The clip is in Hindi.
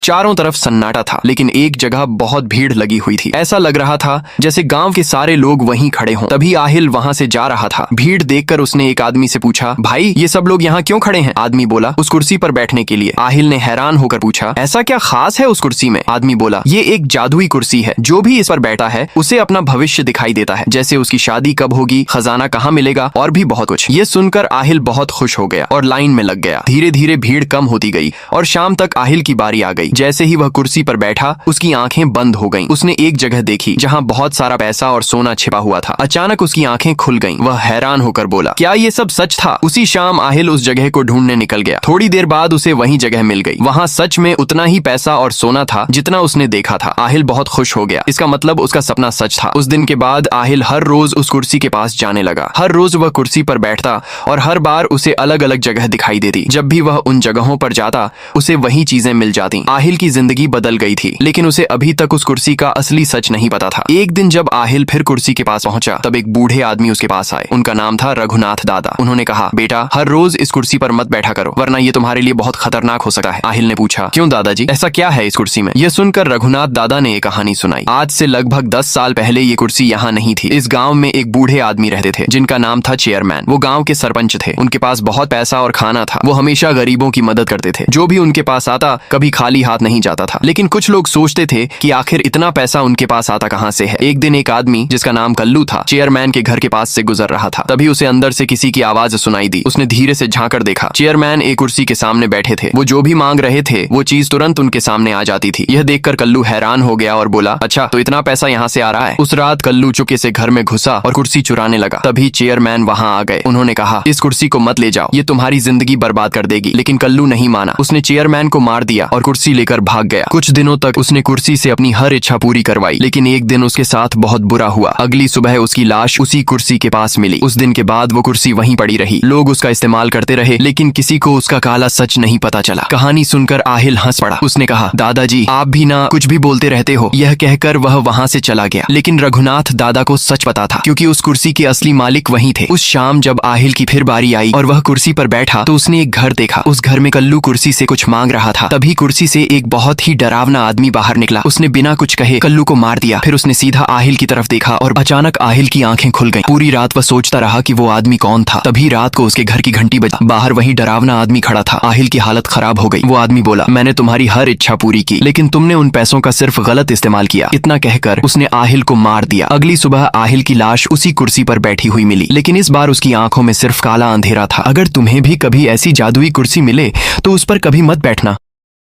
चारों तरफ सन्नाटा था, लेकिन एक जगह बहुत भीड़ लगी हुई थी। ऐसा लग रहा था जैसे गांव के सारे लोग वहीं खड़े हों। तभी आहिल वहां से जा रहा था। भीड़ देखकर उसने एक आदमी से पूछा, भाई ये सब लोग यहाँ क्यों खड़े हैं? आदमी बोला, उस कुर्सी पर बैठने के लिए। आहिल ने हैरान होकर पूछा, ऐसा क्या खास है उस कुर्सी में? आदमी बोला, ये एक जादुई कुर्सी है, जो भी इस पर बैठा है उसे अपना भविष्य दिखाई देता है, जैसे उसकी शादी कब होगी, खजाना कहाँ मिलेगा और भी बहुत कुछ। ये सुनकर आहिल बहुत खुश हो गया और लाइन में लग गया। धीरे धीरे भीड़ कम होती गई और शाम तक आहिल की बारी आ गई। जैसे ही वह कुर्सी पर बैठा, उसकी आंखें बंद हो गईं। उसने एक जगह देखी जहाँ बहुत सारा पैसा और सोना छिपा हुआ था। अचानक उसकी आंखें खुल गईं। वह हैरान होकर बोला, क्या ये सब सच था? उसी शाम आहिल उस जगह को ढूंढने निकल गया। थोड़ी देर बाद उसे वही जगह मिल गई। वहाँ सच में उतना ही पैसा और सोना था जितना उसने देखा था। आहिल बहुत खुश हो गया। इसका मतलब उसका सपना सच था। उस दिन के बाद आहिल हर रोज उस कुर्सी के पास जाने लगा। हर रोज वह कुर्सी पर बैठता और हर बार उसे अलग अलग जगह दिखाई देती। जब भी वह उन जगहों पर जाता, उसे वही चीजें मिल जाती। आहिल की जिंदगी बदल गई थी, लेकिन उसे अभी तक उस कुर्सी का असली सच नहीं पता था। एक दिन जब आहिल फिर कुर्सी के पास पहुंचा, तब एक बूढ़े आदमी उसके पास आए। उनका नाम था रघुनाथ दादा। उन्होंने कहा, बेटा हर रोज इस कुर्सी पर मत बैठा करो, वरना ये तुम्हारे लिए बहुत खतरनाक हो सकता है। आहिल ने पूछा, क्यों दादाजी, ऐसा क्या है इस कुर्सी में? यह सुनकर रघुनाथ दादा ने एक कहानी सुनाई। आज से लगभग 10 साल पहले ये कुर्सी यहाँ नहीं थी। इस गांव में एक बूढ़े आदमी रहते थे जिनका नाम था चेयरमैन। वो गांव के सरपंच थे। उनके पास बहुत पैसा और खाना था। वो हमेशा गरीबों की मदद करते थे। जो भी उनके पास आता, कभी खाली हाथ नहीं जाता था। लेकिन कुछ लोग सोचते थे कि आखिर इतना पैसा उनके पास आता कहाँ से है। एक दिन एक आदमी जिसका नाम कल्लू था, चेयरमैन के घर के पास से गुजर रहा था। तभी उसे अंदर से किसी की आवाज सुनाई दी। उसने धीरे से झांकर देखा। चेयरमैन एक कुर्सी के सामने बैठे थे। वो जो भी मांग रहे थे, वो चीज तुरंत उनके सामने आ जाती थी। यह देखकर कल्लू हैरान हो गया और बोला, अच्छा तो इतना पैसा यहाँ से आ रहा है? उस रात कल्लू चुपके से घर में घुसा और कुर्सी चुराने लगा। तभी चेयरमैन वहाँ आ गए। उन्होंने कहा, इस कुर्सी को मत ले जाओ, ये तुम्हारी जिंदगी बर्बाद कर देगी। लेकिन कल्लू नहीं माना। उसने चेयरमैन को मार दिया और कुर्सी लेकर भाग गया। कुछ दिनों तक उसने कुर्सी से अपनी हर इच्छा पूरी करवाई, लेकिन एक दिन उसके साथ बहुत बुरा हुआ। अगली सुबह उसकी लाश उसी कुर्सी के पास मिली। उस दिन के बाद वो कुर्सी वहीं पड़ी रही। लोग उसका इस्तेमाल करते रहे, लेकिन किसी को उसका काला सच नहीं पता चला। कहानी सुनकर आहिल हंस पड़ा। उसने कहा, दादाजी आप भी ना कुछ भी बोलते रहते हो। यह कहकर वह वहाँ से चला गया। लेकिन रघुनाथ दादा को सच पता था, क्योंकि उस कुर्सी के असली मालिक वही थे। उस शाम जब आहिल की फिर बारी आई और वह कुर्सी पर बैठा, तो उसने एक घर देखा। उस घर में कल्लू कुर्सी से कुछ मांग रहा था। तभी कुर्सी से एक बहुत ही डरावना आदमी बाहर निकला। उसने बिना कुछ कहे कल्लू को मार दिया। फिर उसने सीधा आहिल की तरफ देखा और अचानक आहिल की आंखें खुल गईं। पूरी रात वह सोचता रहा कि वो आदमी कौन था। तभी रात को उसके घर की घंटी बजा। बाहर वही डरावना आदमी खड़ा था। आहिल की हालत खराब हो गई। वो आदमी बोला, मैंने तुम्हारी हर इच्छा पूरी की, लेकिन तुमने उन पैसों का सिर्फ गलत इस्तेमाल किया। इतना कहकर उसने आहिल को मार दिया। अगली सुबह आहिल की लाश उसी कुर्सी पर बैठी हुई मिली, लेकिन इस बार उसकी आंखों में सिर्फ काला अंधेरा था। अगर तुम्हें भी कभी ऐसी जादुई कुर्सी मिले तो उस पर कभी मत बैठना।